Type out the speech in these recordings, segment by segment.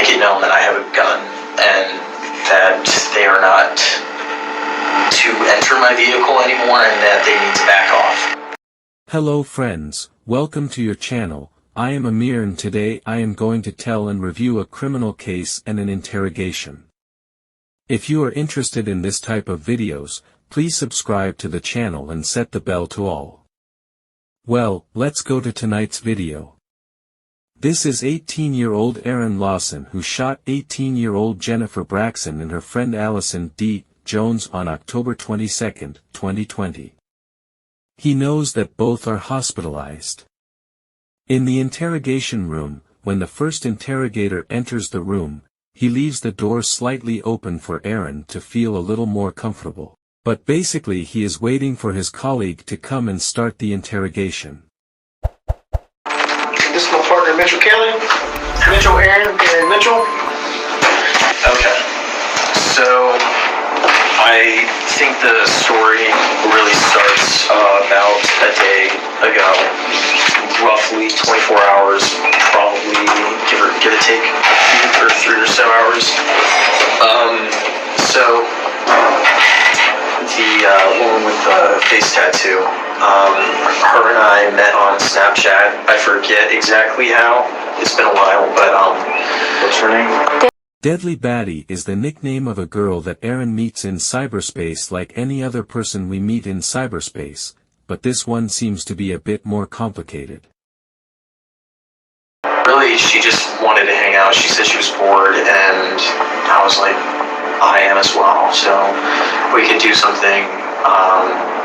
make it known that I have a gun and that they are not to enter my vehicle anymore and that they need to back off. Hello friends, welcome to your channel. I am Amir and today I am going to tell and review a criminal case and an interrogation. If you are interested in this type of videos, please subscribe to the channel and set the bell to all. Well, let's go to tonight's video. This is 18-year-old Aaron Lawson who shot 18-year-old Jennifer Braxton and her friend Allison D. Jones on October 22, 2020. He knows that both are hospitalized. In the interrogation room, when the first interrogator enters the room, he leaves the door slightly open for Aaron to feel a little more comfortable. But basically he is waiting for his colleague to come and start the interrogation. This is my partner Mitchell Kelly. Mitchell, Aaron Mitchell. Okay. So, I think the story really starts about a day ago. Roughly 24 hours, probably give or take a few or 3 or so hours. So the woman with the face tattoo, her and I met on Snapchat. I forget exactly how. It's been a while, but what's her name? Deadly Baddie is the nickname of a girl that Aaron meets in cyberspace like any other person we meet in cyberspace, but this one seems to be a bit more complicated. Really, she just wanted to hang out. She said she was bored, and I was like, I am as well, so we could do something.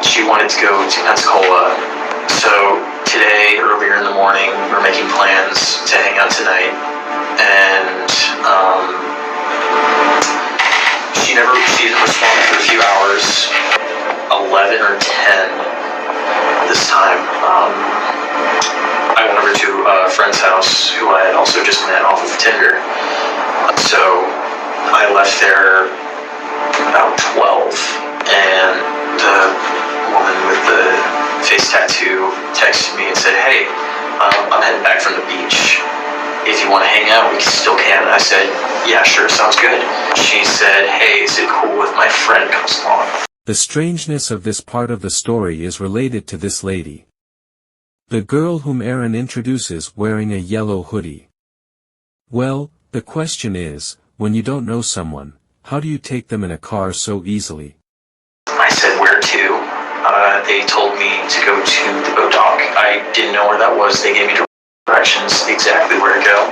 She wanted to go to Pensacola, so today, earlier in the morning, we were making plans to hang out tonight, and she didn't respond for a few hours, 11 or 10 this time. I went over to a friend's house who I had also just met off of Tinder. So I left there about 12, and the woman with the face tattoo texted me and said, hey, I'm heading back from the beach. If you want to hang out, we still can. And I said, yeah, sure, sounds good. She said, hey, is it cool if my friend comes along? The strangeness of this part of the story is related to this lady. The girl whom Aaron introduces wearing a yellow hoodie. Well, the question is, when you don't know someone, how do you take them in a car so easily? I said, where to? They told me to go to the boat dock. I didn't know where that was. They gave me directions exactly where to go.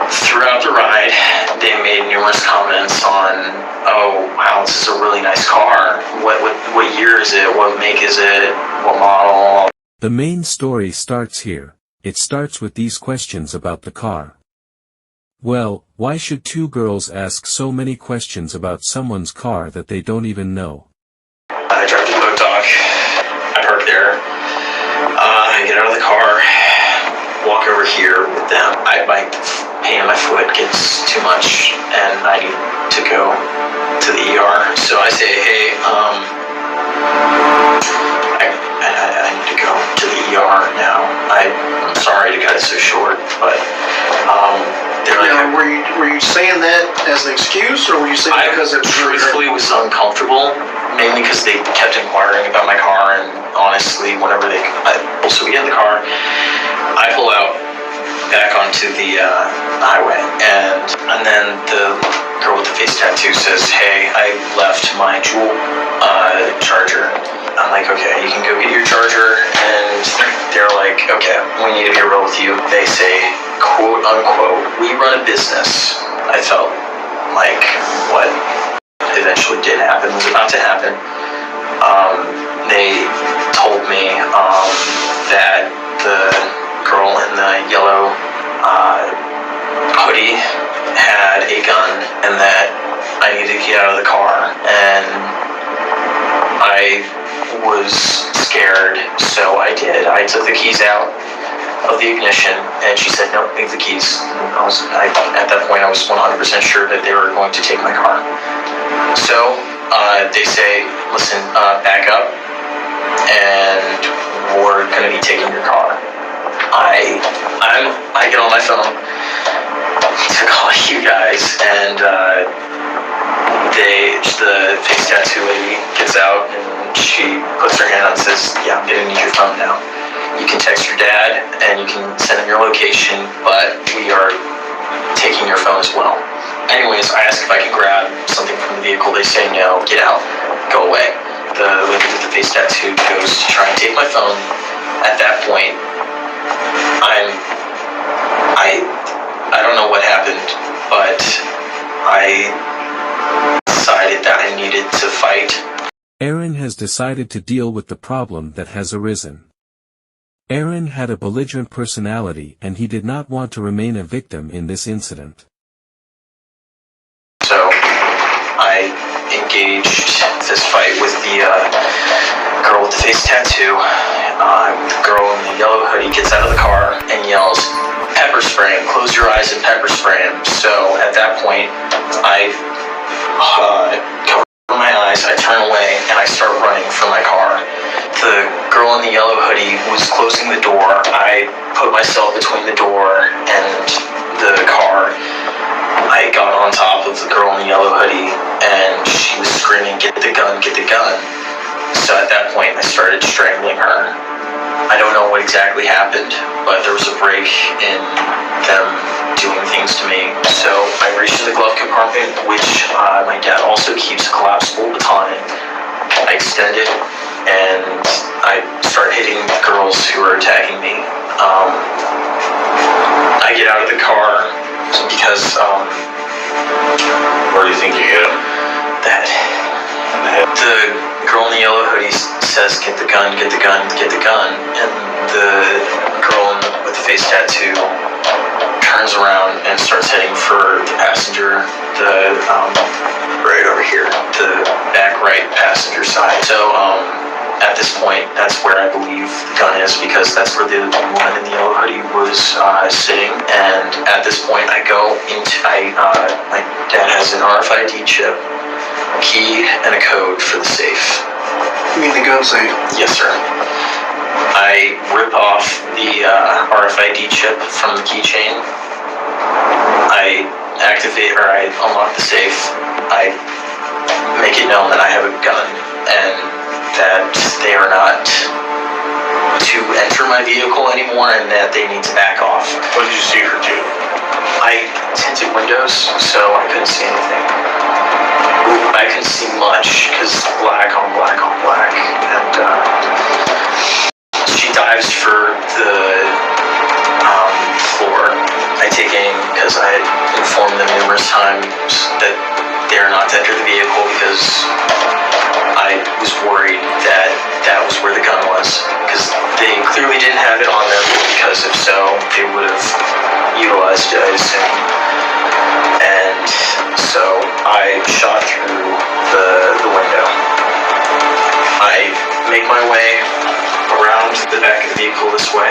Throughout the ride, they made numerous comments on, oh wow, this is a really nice car. What year is it? What make is it? What model? The main story starts here. It starts with these questions about the car. Well, why should two girls ask so many questions about someone's car that they don't even know? I drive to the boat dock. I park there. I get out of the car, walk over here with them. My pain in my foot gets too much, and I need to go to the ER. So I say, hey, I need to go to the ER now. I'm sorry to cut it so short, but they're like, now, were you saying that as an excuse, or were you saying it because it truthfully was uncomfortable, mainly because they kept inquiring about my car, and honestly, whenever so we get in the car, I pull out back onto the highway, and then the girl with the face tattoo says, hey, I left my Juul charger. I'm like, okay, you can go get your charger, and they're like, okay, we need to be real with you. They say, quote unquote, we run a business. I felt like what eventually did happen was about to happen. They told me that the girl in the yellow hoodie had a gun and that I needed to get out of the car, and I was scared, so I did. I took the keys out of the ignition, and she said, no, leave the keys. At that point, I was 100% sure that they were going to take my car. So they say, listen, back up, and we're going to be taking your car. I get on my phone, guys, and the face tattoo lady gets out and she puts her hand out and says, "Yeah, I'm gonna need your phone now. You can text your dad and you can send him your location, but we are taking your phone as well." Anyways, I ask if I can grab something from the vehicle. They say no, get out, go away. The lady with the face tattoo goes to try and take my phone. At that point, I don't know what happened, but I decided that I needed to fight. Aaron has decided to deal with the problem that has arisen. Aaron had a belligerent personality and he did not want to remain a victim in this incident. So I engaged this fight with the girl with the face tattoo. The girl in the yellow hoodie gets out of the car and yells, "Pepper spray him, close your eyes and pepper spray him." So at that point, I cover my eyes, I turn away, and I start running for my car. The girl in the yellow hoodie was closing the door. I put myself between the door and the car. I got on top of the girl in the yellow hoodie, and she was screaming, "Get the gun, get the gun." So at that point, I started strangling her. I don't know what exactly happened, but there was a break in them doing things to me. So I reached in the glove compartment, which my dad also keeps a collapsible baton in. I extend it, and I start hitting the girls who are attacking me. I get out of the car because, where do you think you hit him? That. The girl in the yellow hoodie says, "Get the gun, get the gun, get the gun." And the girl with the face tattoo turns around and starts heading for the passenger, right over here, the back right passenger side. So at this point, that's where I believe the gun is, because that's where the woman in the yellow hoodie was sitting. And at this point, I go into, my dad has an RFID chip, key, and a code for the safe. You mean the gun safe? Yes, sir. I rip off the RFID chip from the keychain. I activate, or I unlock the safe. I make it known that I have a gun and that they are not to enter my vehicle anymore and that they need to back off. What did you see her do? I tinted windows, so I couldn't see anything. I couldn't see much because black on black on black, and she dives for the floor. I take aim because I had informed them numerous times that they are not to enter the vehicle, because I was worried that that was where the gun was, because they clearly didn't have it on them, because if so, they would have utilized it, I assume. And so I shot through the window. I make my way around the back of the vehicle this way,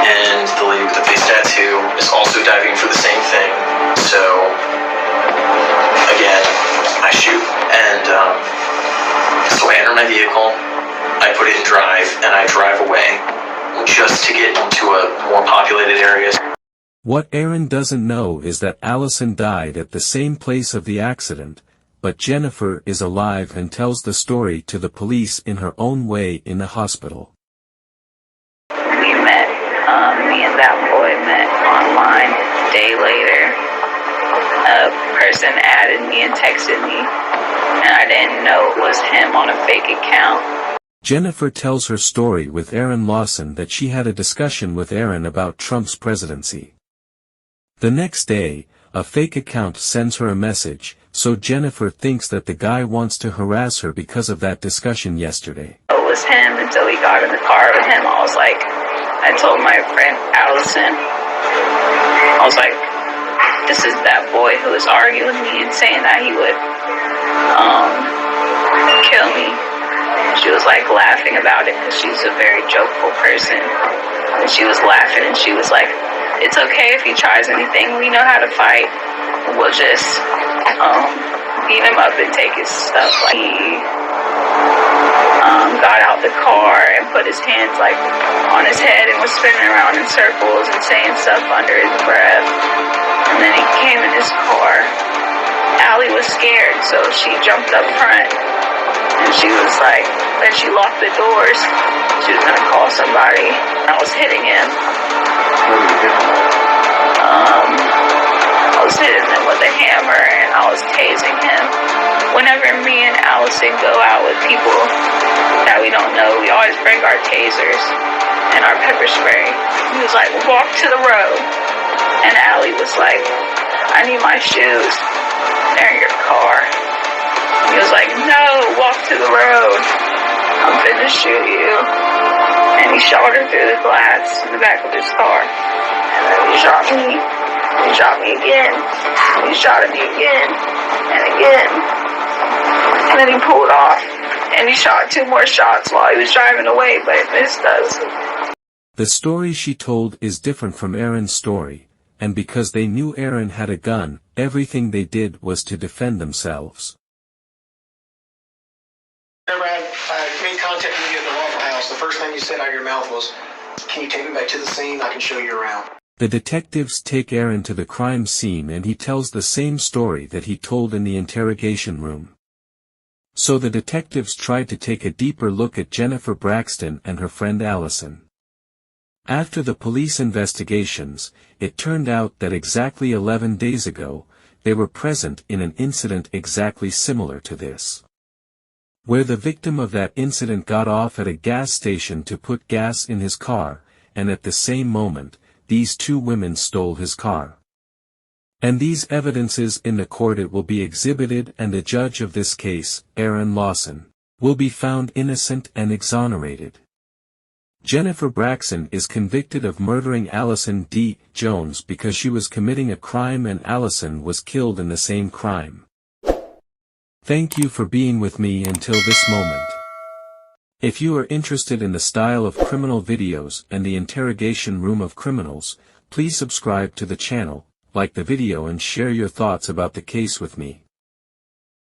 and the lady with the face tattoo is also diving for the same thing. So again, I shoot, and so I enter my vehicle, I put it in drive, and I drive away just to get into a more populated area. What Aaron doesn't know is that Allison died at the same place of the accident, but Jennifer is alive and tells the story to the police in her own way in the hospital. We met, me and that boy met online. A day later, a person added me and texted me, and I didn't know it was him on a fake account. Jennifer tells her story with Aaron Lawson that she had a discussion with Aaron about Trump's presidency. The next day, a fake account sends her a message, so Jennifer thinks that the guy wants to harass her because of that discussion yesterday. It was him until we got in the car with him. I told my friend Allison, I was like, this is that boy who was arguing with me and saying that he would kill me. She was like laughing about it because she's a very jokeful person. And she was laughing and she was like, it's okay if he tries anything. We know how to fight. We'll just beat him up and take his stuff. Like, he got out the car and put his hands like on his head and was spinning around in circles and saying stuff under his breath. And then he came in his car. Allie was scared, so she jumped up front. And she was like, then she locked the doors. She was gonna call somebody. I was hitting him. I was hitting him with a hammer and I was tasing him. Whenever me and Allison go out with people that we don't know, we always bring our tasers and our pepper spray. He was like, walk to the road. And Allie was like, I need my shoes. They're in your car. He was like, no, walk to the road. I'm finna shoot you. And he shot her through the glass in the back of his car. And then he shot me. He shot me again. He shot at me again. And again. And then he pulled off. And he shot 2 more shots while he was driving away, but it missed us. The story she told is different from Aaron's story, and because they knew Aaron had a gun, everything they did was to defend themselves. Whenever I made contact with you at the Waffle House, the first thing you said out of your mouth was, can you take me back to the scene? I can show you around. The detectives take Aaron to the crime scene and he tells the same story that he told in the interrogation room. So the detectives tried to take a deeper look at Jennifer Braxton and her friend Allison. After the police investigations, it turned out that exactly 11 days ago, they were present in an incident exactly similar to this, where the victim of that incident got off at a gas station to put gas in his car, and at the same moment, these 2 women stole his car. And these evidences in the court it will be exhibited, and the judge of this case, Aaron Lawson, will be found innocent and exonerated. Jennifer Braxton is convicted of murdering Allison D. Jones because she was committing a crime and Allison was killed in the same crime. Thank you for being with me until this moment. If you are interested in the style of criminal videos and the interrogation room of criminals, please subscribe to the channel, like the video and share your thoughts about the case with me.